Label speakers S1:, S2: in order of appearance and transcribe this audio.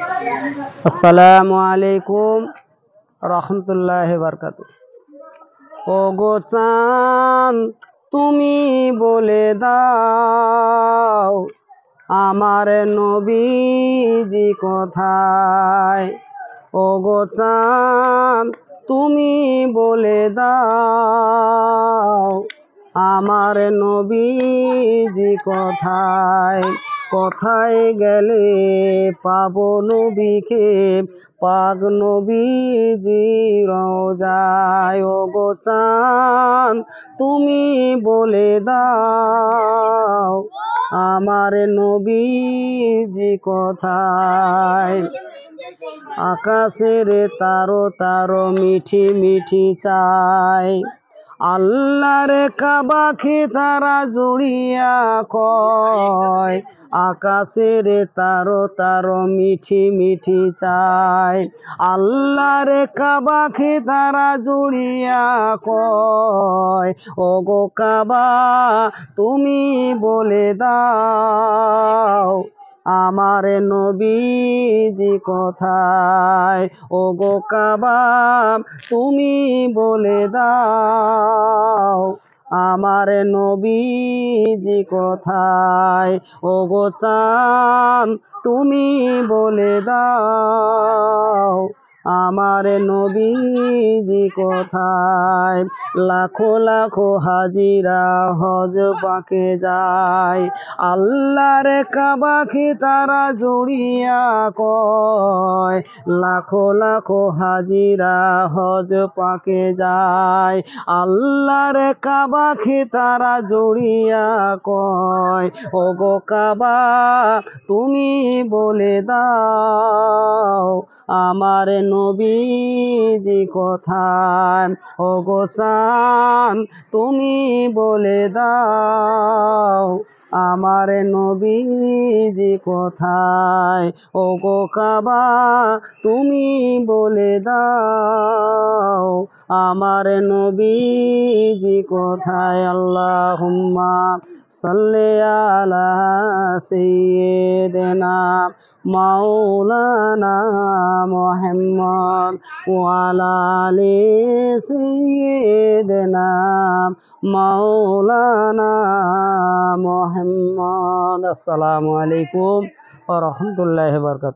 S1: আসসালামু আলাইকুম রহমতুল্লাহি বারকাতু। ও গো চাঁদ, তুমি বলে দাও আমার নবীজি কোথায়। ও গো চাঁদ, তুমি বলে দাও আমার নবীজি কোথায়। কোথায় গেলে পাবো নবীকে, পাক নবীজি রওজায়। ও গো চাঁদ, তুমি বলে দাও আমার নবীজি কোথায়। আকাশের তারো তারো মিঠি মিঠি চায়, আল্লাহর কাবাকে তারা জুড়িয়া কয়। আকাশের তারো তারো মিঠি মিঠি চায়, আল্লাহর কাবাকে তারা জুড়িয়া কয়। ও গো কাবা, তুমি বলে দাও আমার নবীজি কোথায়। ও গো কাবা, তুমি বলে দাও আমার নবীজি কোথায়। ও গো চাঁদ, তুমি বলে দাও আমার নবীজি কোথায়। লাখো লাখো হাজিরা হজ পাকে যায়, আল্লাহর কাবাকে তারা জড়িয়া কয়। লাখো লাখো হাজিরা হজ পাকে যায়, আল্লাহর কাবাকে তারা জড়িয়া কয়। ও গো কাবা, তুমি বলে দাও আমার নবীজি কোথায়। ও গো চাঁদ, তুমি বলে দাও আমার নবীজি কোথায়। ও গো কাবা, তুমি বলে দাও আমার নবীজি কোথায়। আল্লাহুম্মা সাল্লি আলা সাইয়্যিদিনা মাওলানা মুহাম্মদ ওয়া আলা আলি সাইয়্যিদিনা মাওলানা মুহাম্মদ। আসসালামু আলাইকুম ওয়া রাহমাতুল্লাহি ওয়া বারাকাতুহু।